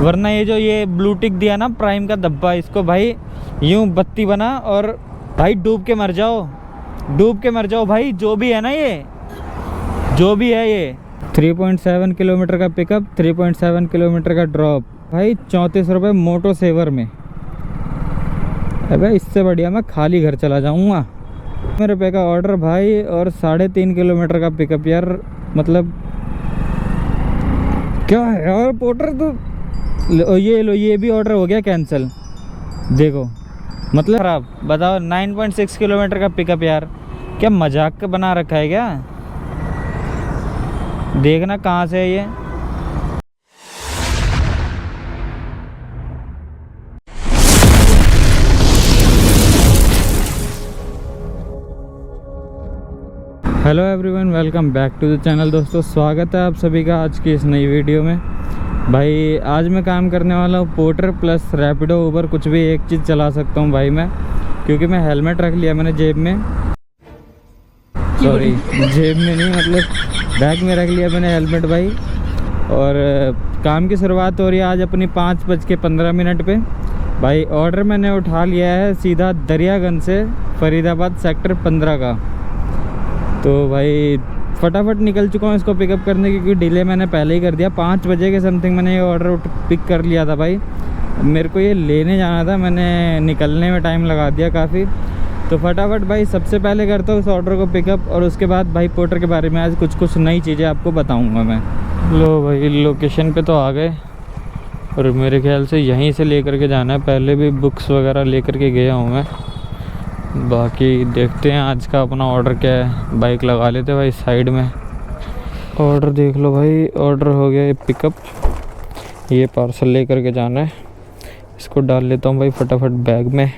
वरना ये जो ये ब्लू टिक दिया ना प्राइम का डब्बा, इसको भाई यूं बत्ती बना और भाई डूब के मर जाओ, डूब के मर जाओ भाई। जो भी है ना, ये जो भी है ये 3.7 किलोमीटर का पिकअप, 3.7 किलोमीटर का ड्रॉप भाई, 34 रुपये मोटो सेवर में। अबे इससे बढ़िया मैं खाली घर चला जाऊंगा। ₹1,000 का ऑर्डर भाई और 3.5 किलोमीटर का पिकअप यार, मतलब क्या है यार पोर्टर। तो ये लो, ये भी ऑर्डर हो गया कैंसिल। देखो मतलब खराब, बताओ 9.6 किलोमीटर का पिकअप यार, क्या मजाक का बना रखा है क्या? देखना कहाँ से है ये। Hello everyone, welcome back to the channel. दोस्तों स्वागत है आप सभी का आज की इस नई वीडियो में। भाई आज मैं काम करने वाला हूँ पोर्टर प्लस रैपिडो उबर, कुछ भी एक चीज़ चला सकता हूँ भाई मैं, क्योंकि मैं हेलमेट रख लिया मैंने जेब में, सॉरी जेब में नहीं मतलब बैग में रख लिया मैंने हेलमेट भाई। और काम की शुरुआत हो रही है आज अपनी 5:15 पे भाई। ऑर्डर मैंने उठा लिया है सीधा दरियागंज से फरीदाबाद सेक्टर 15 का। तो भाई फटाफट निकल चुका हूँ इसको पिकअप करने, क्योंकि डिले मैंने पहले ही कर दिया। 5 बजे के समथिंग मैंने ये ऑर्डर पिक कर लिया था भाई। मेरे को ये लेने जाना था, मैंने निकलने में टाइम लगा दिया काफ़ी। तो फटाफट भाई सबसे पहले करता हूँ इस ऑर्डर को पिकअप, और उसके बाद भाई पोर्टर के बारे में आज कुछ नई चीज़ें आपको बताऊँगा मैं। लो भाई लोकेशन पे तो आ गए, और मेरे ख्याल से यहीं से लेकर के जाना है। पहले भी बुक्स वगैरह लेकर के गया हूँ मैं, बाकी देखते हैं आज का अपना ऑर्डर क्या है। बाइक लगा लेते भाई साइड में। ऑर्डर देख लो भाई, ऑर्डर हो गया ये पिकअप। ये पार्सल लेकर के जाना है, इसको डाल लेता हूँ भाई फटाफट बैग में।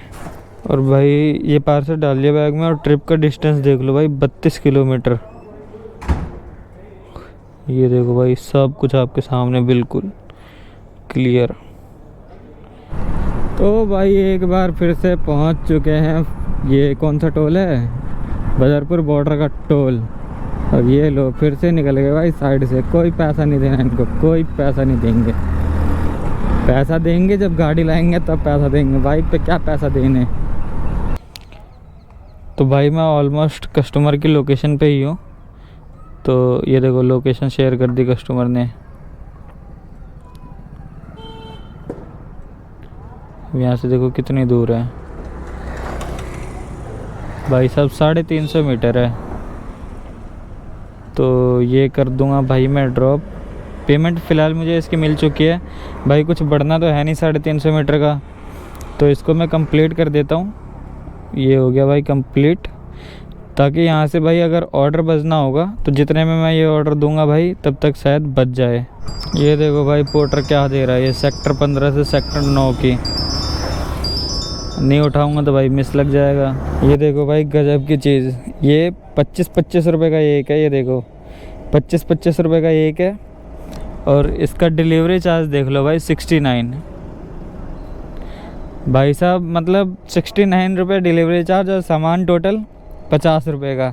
और भाई ये पार्सल डाल लिया बैग में, और ट्रिप का डिस्टेंस देख लो भाई 32 किलोमीटर। ये देखो भाई सब कुछ आपके सामने बिल्कुल क्लियर। तो भाई एक बार फिर से पहुंच चुके हैं। ये कौन सा टोल है? बदरपुर बॉर्डर का टोल। अब ये लो फिर से निकल गए भाई साइड से। कोई पैसा नहीं देना इनको, कोई पैसा नहीं देंगे। पैसा देंगे जब गाड़ी लाएंगे तब पैसा देंगे, बाइक पे क्या पैसा देने। तो भाई मैं ऑलमोस्ट कस्टमर की लोकेशन पे ही हूँ। तो ये देखो लोकेशन शेयर कर दी कस्टमर ने। यहाँ से देखो कितनी दूर है भाई साहब, 350 मीटर है। तो ये कर दूंगा भाई मैं ड्रॉप। पेमेंट फ़िलहाल मुझे इसकी मिल चुकी है भाई, कुछ बढ़ना तो है नहीं 350 मीटर का। तो इसको मैं कंप्लीट कर देता हूँ। ये हो गया भाई कंप्लीट, ताकि यहाँ से भाई अगर ऑर्डर बजना होगा तो जितने में मैं ये ऑर्डर दूंगा भाई तब तक शायद बच जाए। ये देखो भाई पोर्टर क्या दे रहा है, ये सेक्टर 15 से सेक्टर 9 की। नहीं उठाऊंगा तो भाई मिस लग जाएगा। ये देखो भाई गजब की चीज़, ये 25-25 रुपये का एक है। ये देखो 25-25 रुपये का एक है, और इसका डिलीवरी चार्ज देख लो भाई 69 भाई साहब, मतलब 69 रुपये डिलीवरी चार्ज, और सामान टोटल 50 रुपये का।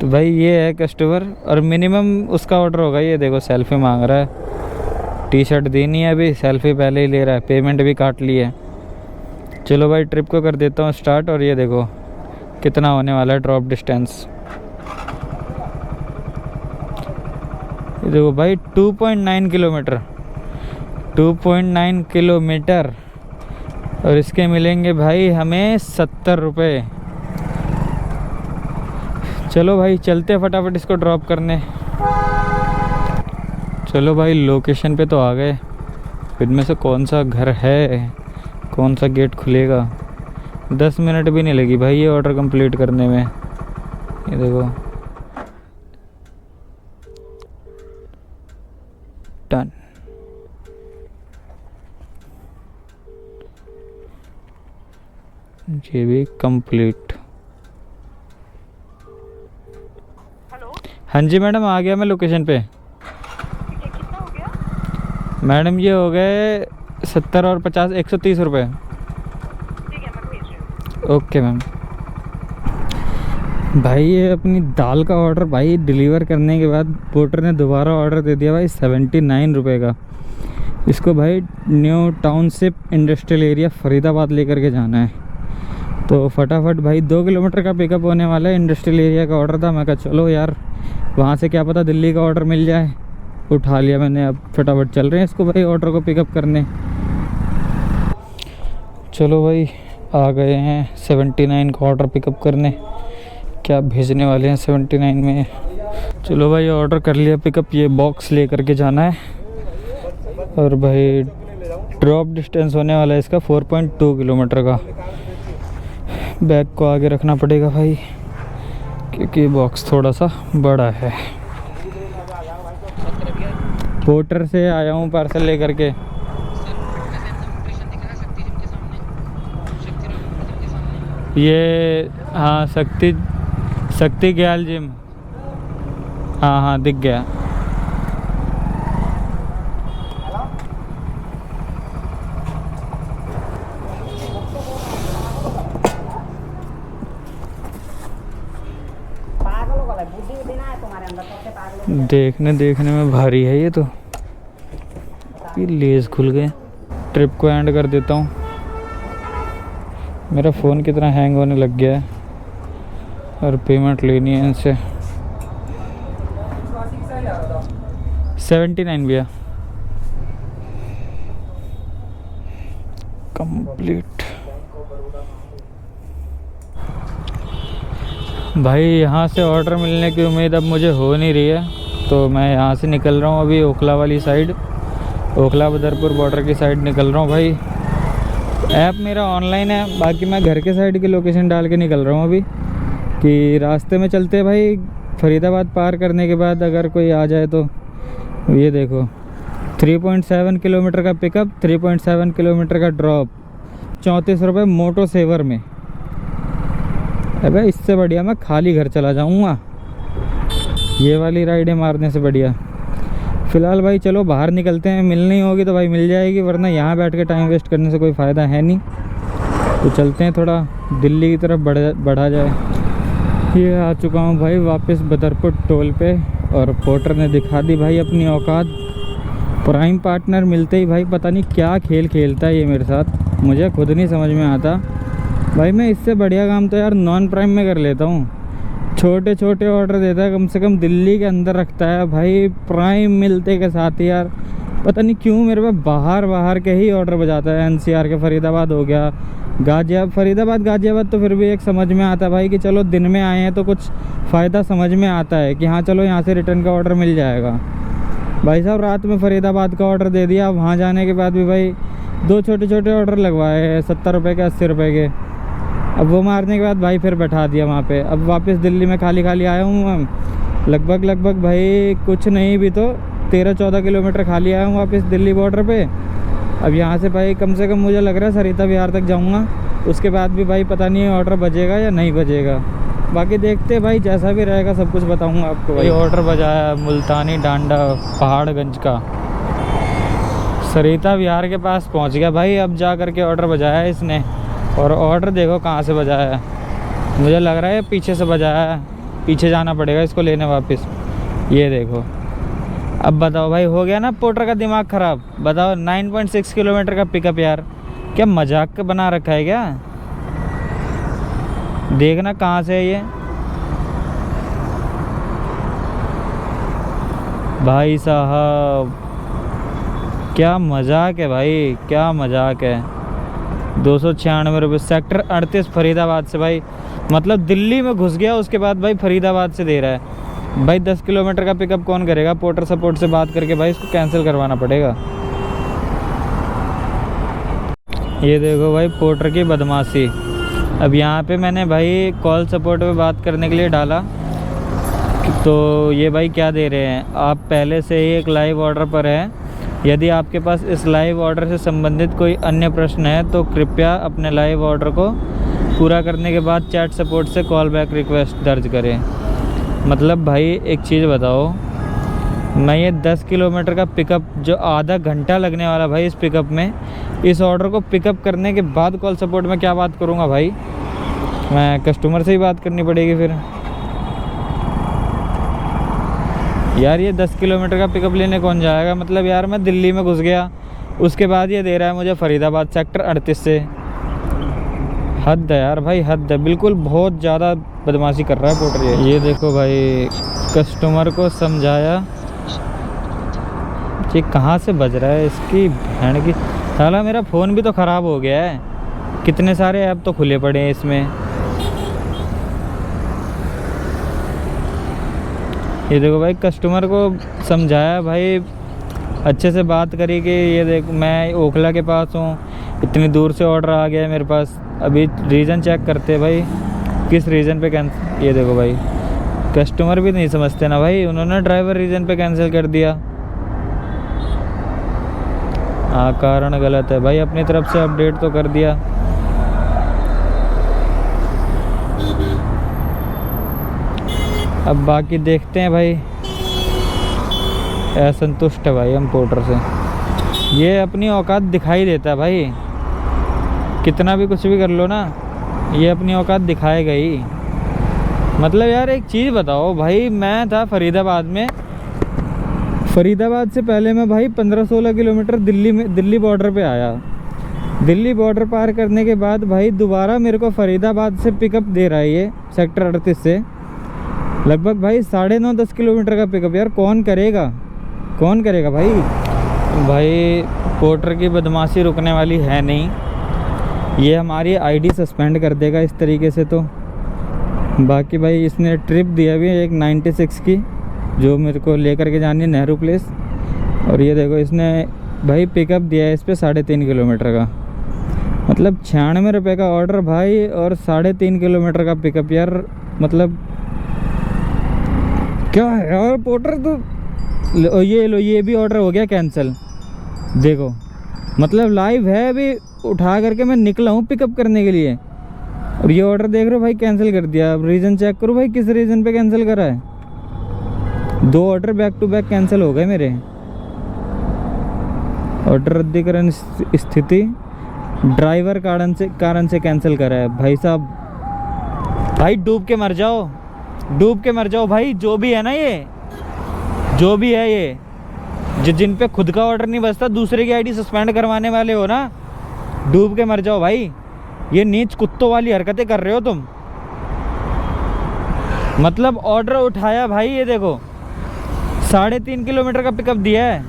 तो भाई ये है कस्टमर, और मिनिमम उसका ऑर्डर होगा। ये देखो सेल्फी मांग रहा है, टी शर्ट देनी है अभी, सेल्फी पहले ही ले रहा है, पेमेंट भी काट ली है। चलो भाई ट्रिप को कर देता हूँ स्टार्ट। और ये देखो कितना होने वाला है ड्रॉप डिस्टेंस। ये देखो भाई 2.9 किलोमीटर, 2.9 किलोमीटर, और इसके मिलेंगे भाई हमें 70 रुपये। चलो भाई चलते फटाफट इसको ड्रॉप करने। चलो भाई लोकेशन पे तो आ गए। इनमें से कौन सा घर है, कौन सा गेट खुलेगा? 10 मिनट भी नहीं लगी भाई ये ऑर्डर कंप्लीट करने में। ये देखो डन। ये भी कंप्लीट। हेलो, हाँ जी मैडम आ गया मैं लोकेशन पे। ठीक है, कितना हो गया? मैडम ये हो गए 70 और 50, 130 रुपये। ठीक है, मैं भेज रही हूँ। Okay ma'am. भाई ये अपनी दाल का ऑर्डर भाई डिलीवर करने के बाद पोर्टर ने दोबारा ऑर्डर दे दिया भाई 79 रुपये का। इसको भाई new township industrial area Faridabad लेकर के जाना है। तो फटाफट भाई 2 किलोमीटर का पिकअप होने वाला है। इंडस्ट्रियल एरिया का ऑर्डर था, मैं कहा चलो यार वहाँ से क्या पता दिल्ली का ऑर्डर मिल जाए। उठा लिया मैंने, अब फटाफट चल रहे हैं इसको भाई ऑर्डर को पिकअप करने। चलो भाई आ गए हैं 79 का ऑर्डर पिकअप करने। क्या भेजने वाले हैं 79 में। चलो भाई ऑर्डर कर लिया पिकअप, ये बॉक्स ले करके जाना है। और भाई ड्रॉप डिस्टेंस होने वाला है इसका 4.2 किलोमीटर का। बैग को आगे रखना पड़ेगा भाई क्योंकि बॉक्स थोड़ा सा बड़ा है। पोर्टर से आया हूँ पार्सल लेकर के। ये हाँ शक्ति ग्याल जिम, हाँ दिख गया। देखने में भारी है ये तो। ये लेस खुल गए। ट्रिप को एंड कर देता हूँ। मेरा फ़ोन कितना हैंग होने लग गया है और पेमेंट लेनी है इनसे। 79 भैया कंप्लीट। भाई यहाँ से ऑर्डर मिलने की उम्मीद अब मुझे हो नहीं रही है, तो मैं यहाँ से निकल रहा हूँ अभी ओखला वाली साइड, ओखला बदरपुर बॉर्डर की साइड निकल रहा हूँ भाई। ऐप मेरा ऑनलाइन है, बाकी मैं घर के साइड की लोकेशन डाल के निकल रहा हूँ अभी कि रास्ते में चलते भाई फरीदाबाद पार करने के बाद अगर कोई आ जाए तो। ये देखो 3.7 किलोमीटर का पिकअप, 3.7 किलोमीटर का ड्रॉप, 34 रुपये मोटो सेवर में। अबे इससे बढ़िया मैं खाली घर चला जाऊँगा ये वाली राइडें मारने से बढ़िया। फ़िलहाल भाई चलो बाहर निकलते हैं, मिलनी होगी तो भाई मिल जाएगी, वरना यहाँ बैठ के टाइम वेस्ट करने से कोई फ़ायदा है नहीं। तो चलते हैं थोड़ा दिल्ली की तरफ बढ़ा जाए। ये आ चुका हूँ भाई वापस बदरपुर टोल पे और पोर्टर ने दिखा दी भाई अपनी औकात। प्राइम पार्टनर मिलते ही भाई पता नहीं क्या खेल खेलता है ये मेरे साथ, मुझे खुद नहीं समझ में आता भाई। मैं इससे बढ़िया काम तो यार नॉन प्राइम में कर लेता हूँ, छोटे छोटे ऑर्डर देता है, कम से कम दिल्ली के अंदर रखता है भाई। प्राइम मिलते के साथ ही यार पता नहीं क्यों मेरे पे बाहर के ही ऑर्डर बजाता है। एनसीआर के फरीदाबाद हो गया, गाजियाबाद तो फिर भी एक समझ में आता है भाई कि चलो दिन में आए हैं तो कुछ फ़ायदा समझ में आता है कि हाँ चलो यहाँ से रिटर्न का ऑर्डर मिल जाएगा। भाई साहब रात में फरीदाबाद का ऑर्डर दे दिया, वहाँ जाने के बाद भी भाई 2 छोटे छोटे ऑर्डर लगवाए हैं 70 रुपये के 80 रुपये के। अब वो मारने के बाद भाई फिर बैठा दिया वहाँ पे। अब वापस दिल्ली में खाली आया हूँ मैं, लगभग भाई कुछ नहीं भी तो 13-14 किलोमीटर खाली आया हूँ वापस दिल्ली बॉर्डर पे। अब यहाँ से भाई कम से कम मुझे लग रहा है सरिता विहार तक जाऊँगा, उसके बाद भी भाई पता नहीं ऑर्डर बजेगा या नहीं बजेगा। बाकी देखते भाई जैसा भी रहेगा सब कुछ बताऊँगा आपको। भाई ऑर्डर बजाया मुल्तानी डांडा पहाड़गंज का, सरिता विहार के पास पहुँच गया भाई। अब जा करके ऑर्डर बजाया है इसने, और ऑर्डर देखो कहाँ से बजाया है, मुझे लग रहा है पीछे से बजाया है, पीछे जाना पड़ेगा इसको लेने वापस। ये देखो अब बताओ भाई हो गया ना पोर्टर का दिमाग ख़राब। बताओ 9.6 किलोमीटर का पिकअप यार, क्या मजाक बना रखा है क्या। देखना कहाँ से है ये भाई साहब, क्या मजाक है भाई, क्या मजाक है। 296 रुपये सेक्टर 38 फरीदाबाद से भाई, मतलब दिल्ली में घुस गया उसके बाद भाई फरीदाबाद से दे रहा है भाई। 10 किलोमीटर का पिकअप कौन करेगा। पोर्टर सपोर्ट से बात करके भाई इसको कैंसिल करवाना पड़ेगा। ये देखो भाई पोर्टर की बदमाशी। अब यहाँ पे मैंने भाई कॉल सपोर्ट पे बात करने के लिए डाला, तो ये भाई क्या दे रहे हैं, आप पहले से ही एक लाइव ऑर्डर पर हैं, यदि आपके पास इस लाइव ऑर्डर से संबंधित कोई अन्य प्रश्न है तो कृपया अपने लाइव ऑर्डर को पूरा करने के बाद चैट सपोर्ट से कॉल बैक रिक्वेस्ट दर्ज करें। मतलब भाई एक चीज़ बताओ, मैं ये 10 किलोमीटर का पिकअप जो आधा घंटा लगने वाला भाई इस पिकअप में, इस ऑर्डर को पिकअप करने के बाद कॉल सपोर्ट में क्या बात करूँगा भाई, मैं कस्टमर से ही बात करनी पड़ेगी फिर यार। ये 10 किलोमीटर का पिकअप लेने कौन जाएगा। मतलब यार मैं दिल्ली में घुस गया, उसके बाद ये दे रहा है मुझे फरीदाबाद सेक्टर 38 से। हद है यार भाई, हद है बिल्कुल, बहुत ज़्यादा बदमाशी कर रहा है पोर्टर। ये देखो भाई, कस्टमर को समझाया। ये कहाँ से बज रहा है इसकी बहन की साला। मेरा फ़ोन भी तो ख़राब हो गया है, कितने सारे ऐप तो खुले पड़े हैं इसमें। ये देखो भाई, कस्टमर को समझाया भाई, अच्छे से बात करी कि ये देख मैं ओखला के पास हूँ, इतनी दूर से ऑर्डर आ गया है मेरे पास, अभी रीज़न चेक करते भाई किस रीज़न पे कैंसिल। ये देखो भाई, कस्टमर भी नहीं समझते ना भाई, उन्होंने ड्राइवर रीज़न पे कैंसिल कर दिया। हाँ, कारण गलत है भाई, अपनी तरफ से अपडेट तो कर दिया। अब बाकी देखते हैं भाई। असंतुष्ट है भाई हम पोर्टर से। ये अपनी औकात दिखाई देता है भाई, कितना भी कुछ भी कर लो ना, ये अपनी औकात दिखाएगा ही। मतलब यार एक चीज़ बताओ भाई, मैं था फरीदाबाद में, फरीदाबाद से पहले मैं भाई 15-16 किलोमीटर दिल्ली बॉर्डर पे आया। दिल्ली बॉर्डर पार करने के बाद भाई दोबारा मेरे को फरीदाबाद से पिकअप दे रहा है ये सेक्टर 38 से, लगभग भाई 9.5-10 किलोमीटर का पिकअप। यार कौन करेगा, कौन करेगा भाई। भाई पोर्टर की बदमाशी रुकने वाली है नहीं, ये हमारी आईडी सस्पेंड कर देगा इस तरीके से तो। बाकी भाई इसने ट्रिप दिया भी है एक 96 की, जो मेरे को लेकर के जानी है नेहरू प्लेस। और ये देखो इसने भाई पिकअप दिया है इस पे 3.5 किलोमीटर का, मतलब 96 रुपये का ऑर्डर भाई, और 3.5 किलोमीटर का पिकअप। यार मतलब क्या है यार पोर्टर तो। ये लो, ये भी ऑर्डर हो गया कैंसिल, देखो मतलब लाइव है, अभी उठा करके मैं निकला हूँ पिकअप करने के लिए, और ये ऑर्डर देख रहे हो भाई कैंसिल कर दिया। अब रीज़न चेक करो भाई, किस रीज़न पे कैंसिल करा है। 2 order back to back cancel हो गए मेरे। ऑर्डर रद्दीकरण स्थिति ड्राइवर कारण से कैंसिल करा है। भाई साहब, भाई डूब के मर जाओ, डूब के मर जाओ भाई, जो भी है ना, ये जो भी है ये जिन पे खुद का ऑर्डर नहीं बचता, दूसरे की आईडी सस्पेंड करवाने वाले हो ना, डूब के मर जाओ भाई। ये नीच कुत्तों वाली हरकतें कर रहे हो तुम। मतलब ऑर्डर उठाया भाई, ये देखो 3.5 किलोमीटर का पिकअप दिया है,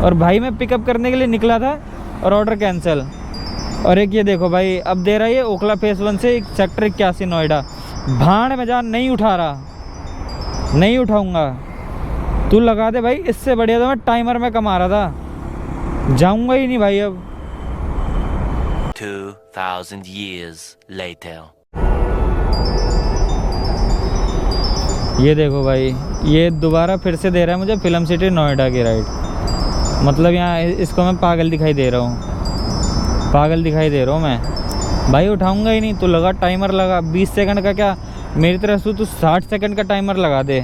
और भाई मैं पिकअप करने के लिए निकला था और ऑर्डर कैंसिल। और एक ये देखो भाई, अब दे रहा है ये ओखला फेस 1 से सेक्टर 81 नोएडा। भाड़ में जान नहीं उठा रहा, नहीं उठाऊंगा। तू लगा दे भाई, इससे बढ़िया तो मैं टाइमर में कमा रहा था, जाऊंगा ही नहीं भाई अब। 2000 years later. ये देखो भाई, ये दोबारा फिर से दे रहा है मुझे फिल्म सिटी नोएडा की राइड। मतलब यहाँ इसको मैं पागल दिखाई दे रहा हूँ, पागल दिखाई दे रहा हूँ मैं भाई। उठाऊंगा ही नहीं। तो लगा टाइमर, लगा 20 सेकंड का, क्या मेरी तरफ से तू 60 सेकंड का टाइमर लगा दे,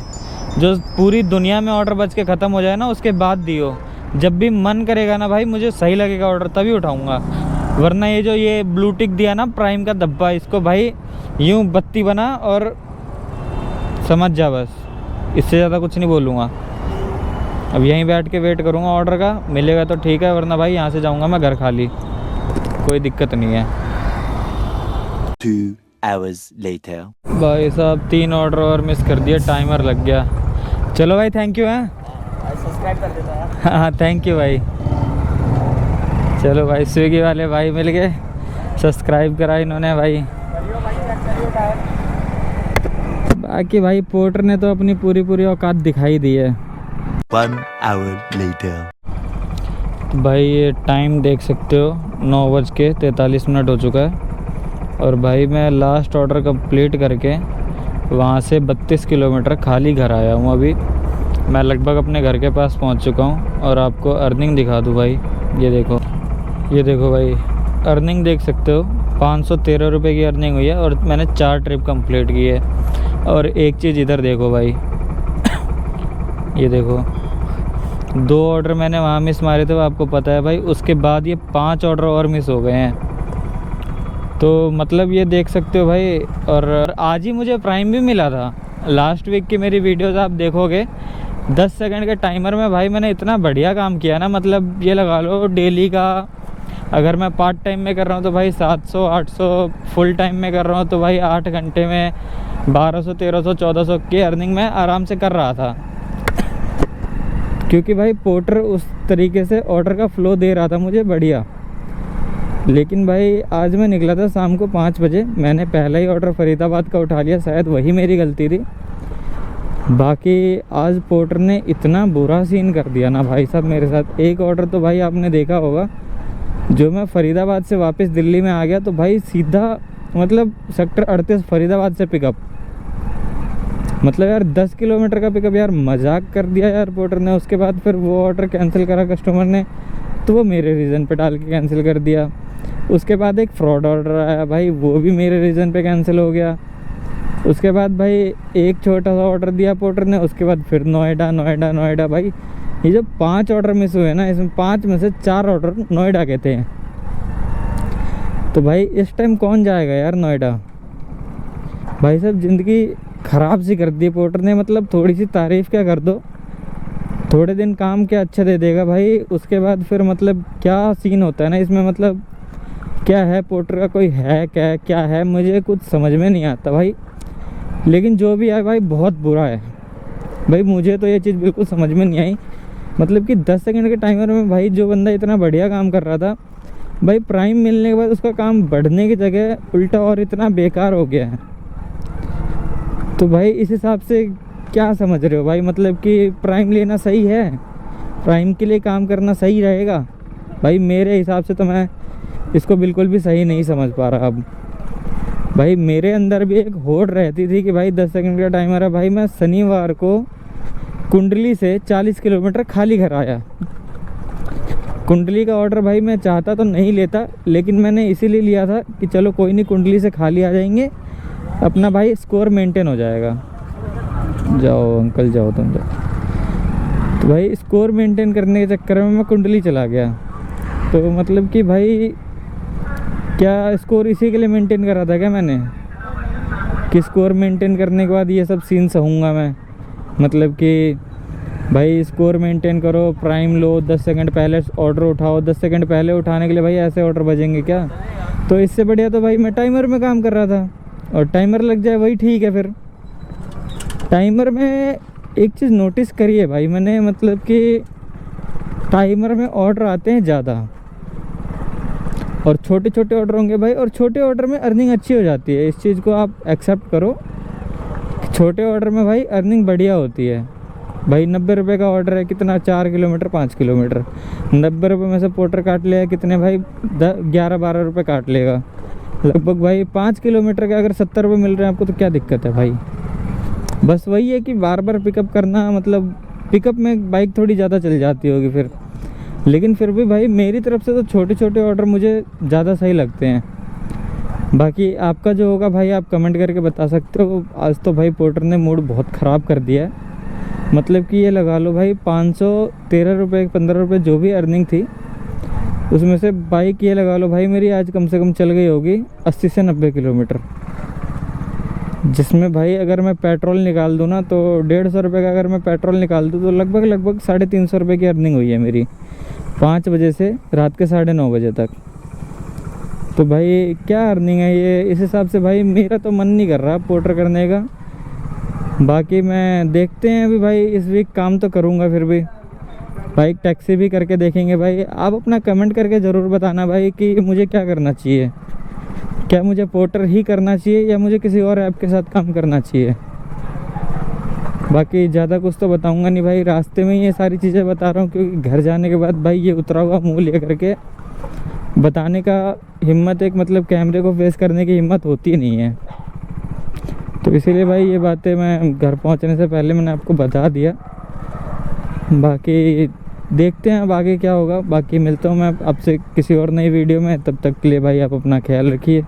जो पूरी दुनिया में ऑर्डर बच के ख़त्म हो जाए ना, उसके बाद दियो। जब भी मन करेगा ना भाई, मुझे सही लगेगा ऑर्डर, तभी उठाऊंगा। वरना ये जो ये ब्लू टिक दिया ना प्राइम का धब्बा, इसको भाई यूं बत्ती बना और समझ जा बस, इससे ज़्यादा कुछ नहीं बोलूँगा। अब यहीं बैठ के वेट करूँगा ऑर्डर का, मिलेगा तो ठीक है, वरना भाई यहाँ से जाऊँगा मैं घर खाली, कोई दिक्कत नहीं है। 2 hours later. भाई साहब 3 ऑर्डर और मिस कर दिया, टाइमर लग गया। चलो भाई, थैंक यू। है सब्सक्राइब कर देता है। हाँ थैंक यू भाई। चलो भाई, स्विगी वाले भाई मिल गए, सब्सक्राइब करा इन्होंने भाई। बाकी भाई पोर्टर ने तो अपनी पूरी औकात दिखाई दी है। 1 hour later. भाई ये टाइम देख सकते हो, 9:43 हो चुका है। और भाई मैं लास्ट ऑर्डर कंप्लीट करके वहाँ से 32 किलोमीटर खाली घर आया हूँ। अभी मैं लगभग अपने घर के पास पहुँच चुका हूँ। और आपको अर्निंग दिखा दूँ भाई, ये देखो भाई, अर्निंग देख सकते हो, 513 रुपये की अर्निंग हुई है, और मैंने 4 ट्रिप कंप्लीट की है। और एक चीज़ इधर देखो भाई, ये देखो 2 ऑर्डर मैंने वहाँ मिस मारे थे, वो आपको पता है भाई। उसके बाद ये 5 ऑर्डर और मिस हो गए हैं, तो मतलब ये देख सकते हो भाई। और आज ही मुझे प्राइम भी मिला था। लास्ट वीक की मेरी वीडियोस आप देखोगे, 10 सेकंड के टाइमर में भाई मैंने इतना बढ़िया काम किया ना, मतलब ये लगा लो डेली का अगर मैं पार्ट टाइम में कर रहा हूँ तो भाई 700-800, फुल टाइम में कर रहा हूँ तो भाई 8 घंटे में 1200-1300-1400 की अर्निंग मैं आराम से कर रहा था, क्योंकि भाई पोर्टर उस तरीके से ऑर्डर का फ़्लो दे रहा था मुझे बढ़िया। लेकिन भाई आज मैं निकला था शाम को 5 बजे, मैंने पहला ही ऑर्डर फरीदाबाद का उठा लिया, शायद वही मेरी गलती थी। बाकी आज पोर्टर ने इतना बुरा सीन कर दिया ना भाई साहब मेरे साथ। एक ऑर्डर तो भाई आपने देखा होगा, जो मैं फरीदाबाद से वापस दिल्ली में आ गया तो भाई सीधा मतलब सेक्टर 38 फरीदाबाद से पिकअप, मतलब यार 10 किलोमीटर का पिकअप, यार मजाक कर दिया यार पोर्टर ने। उसके बाद फिर वो ऑर्डर कैंसिल करा कस्टमर ने, तो वो मेरे रीज़न पे डाल के कैंसिल कर दिया। उसके बाद एक फ्रॉड ऑर्डर आया भाई, वो भी मेरे रीज़न पे कैंसिल हो गया। उसके बाद भाई एक छोटा सा ऑर्डर दिया पोर्टर ने, उसके बाद फिर नोएडा भाई ये जो 5 ऑर्डर मिस हुए ना, इसमें 5 में से 4 ऑर्डर नोएडा के थे। तो भाई इस टाइम कौन जाएगा यार नोएडा। भाई साहब ज़िंदगी ख़राब सी कर दी पोर्टर ने, मतलब थोड़ी सी तारीफ़ क्या कर दो, थोड़े दिन काम क्या अच्छा दे देगा भाई, उसके बाद फिर मतलब क्या सीन होता है ना इसमें, मतलब क्या है पोर्टर का, कोई है क्या है, मुझे कुछ समझ में नहीं आता भाई। लेकिन जो भी है भाई बहुत बुरा है भाई, मुझे तो ये चीज़ बिल्कुल समझ में नहीं आई। मतलब कि 10 सेकंड के टाइमर में भाई जो बंदा इतना बढ़िया काम कर रहा था भाई, प्राइम मिलने के बाद उसका काम बढ़ने की जगह उल्टा और इतना बेकार हो गया है। तो भाई इस हिसाब से क्या समझ रहे हो भाई, मतलब कि प्राइम लेना सही है, प्राइम के लिए काम करना सही रहेगा भाई? मेरे हिसाब से तो मैं इसको बिल्कुल भी सही नहीं समझ पा रहा। अब भाई मेरे अंदर भी एक होड़ रहती थी कि भाई 10 सेकंड का टाइमर है भाई, मैं शनिवार को कुंडली से 40 किलोमीटर खाली घर आया। कुंडली का ऑर्डर भाई मैं चाहता तो नहीं लेता, लेकिन मैंने इसीलिए लिया था कि चलो कोई नहीं, कुंडली से खाली आ जाएंगे, अपना भाई स्कोर मेंटेन हो जाएगा। जाओ अंकल जाओ तुम जाओ। तो भाई स्कोर मेंटेन करने के चक्कर में मैं कुंडली चला गया। तो मतलब कि भाई क्या स्कोर इसी के लिए मेंटेन करा था क्या मैंने, कि स्कोर मेंटेन करने के बाद ये सब सीन सहूँगा मैं? मतलब कि भाई स्कोर मेंटेन करो, प्राइम लो, 10 सेकंड पहले ऑर्डर उठाओ, 10 सेकंड पहले उठाने के लिए भाई ऐसे ऑर्डर बजेंगे क्या? तो इससे बढ़िया तो भाई मैं टाइमर में काम कर रहा था, और टाइमर लग जाए वही ठीक है। फिर टाइमर में एक चीज़ नोटिस करिए भाई मैंने, मतलब कि टाइमर में ऑर्डर आते हैं ज़्यादा और छोटे छोटे ऑर्डर होंगे भाई, और छोटे ऑर्डर में अर्निंग अच्छी हो जाती है। इस चीज़ को आप एक्सेप्ट करो, छोटे ऑर्डर में भाई अर्निंग बढ़िया होती है भाई। 90 रुपये का ऑर्डर है, कितना 4 किलोमीटर 5 किलोमीटर, 90 रुपये में से पोर्टर काट लेगा कितने भाई, 11-12 रुपये काट लेगा लगभग भाई। 5 किलोमीटर के अगर 70 रुपये मिल रहे हैं आपको तो क्या दिक्कत है भाई? बस वही है कि बार बार पिकअप करना, मतलब पिकअप में बाइक थोड़ी ज़्यादा चल जाती होगी फिर, लेकिन फिर भी भाई मेरी तरफ से तो छोटे छोटे ऑर्डर मुझे ज़्यादा सही लगते हैं। बाकी आपका जो होगा भाई आप कमेंट करके बता सकते हो। आज तो भाई पोर्टर ने मूड बहुत ख़राब कर दिया है, मतलब कि ये लगा लो भाई 513 रुपये 15 रुपये जो भी अर्निंग थी उसमें से बाइक ये लगा लो भाई मेरी आज कम से कम चल गई होगी 80 से 90 किलोमीटर, जिसमें भाई अगर मैं पेट्रोल निकाल दूँ ना तो 150 रुपये का अगर मैं पेट्रोल निकाल दूँ तो लगभग 350 रुपये की अर्निंग हुई है मेरी 5 बजे से रात के 9:30 बजे तक। तो भाई क्या अर्निंग है ये? इस हिसाब से भाई मेरा तो मन नहीं कर रहा पोर्टर करने का। बाकी मैं देखते हैं अभी भाई, इस वीक काम तो करूँगा, फिर भी बाइक टैक्सी भी करके देखेंगे भाई। आप अपना कमेंट करके ज़रूर बताना भाई कि मुझे क्या करना चाहिए, क्या मुझे पोर्टर ही करना चाहिए या मुझे किसी और ऐप के साथ काम करना चाहिए। बाकी ज़्यादा कुछ तो बताऊंगा नहीं भाई, रास्ते में ये सारी चीज़ें बता रहा हूँ क्योंकि घर जाने के बाद भाई ये उतरा हुआ मुँह ले करके बताने का हिम्मत, एक मतलब कैमरे को फेस करने की हिम्मत होती नहीं है। तो इसीलिए भाई ये बातें मैं घर पहुँचने से पहले मैंने आपको बता दिया। बाकी देखते हैं अब आगे क्या होगा। बाकी मिलता हूँ मैं आपसे किसी और नई वीडियो में, तब तक के लिए भाई आप अपना ख्याल रखिए।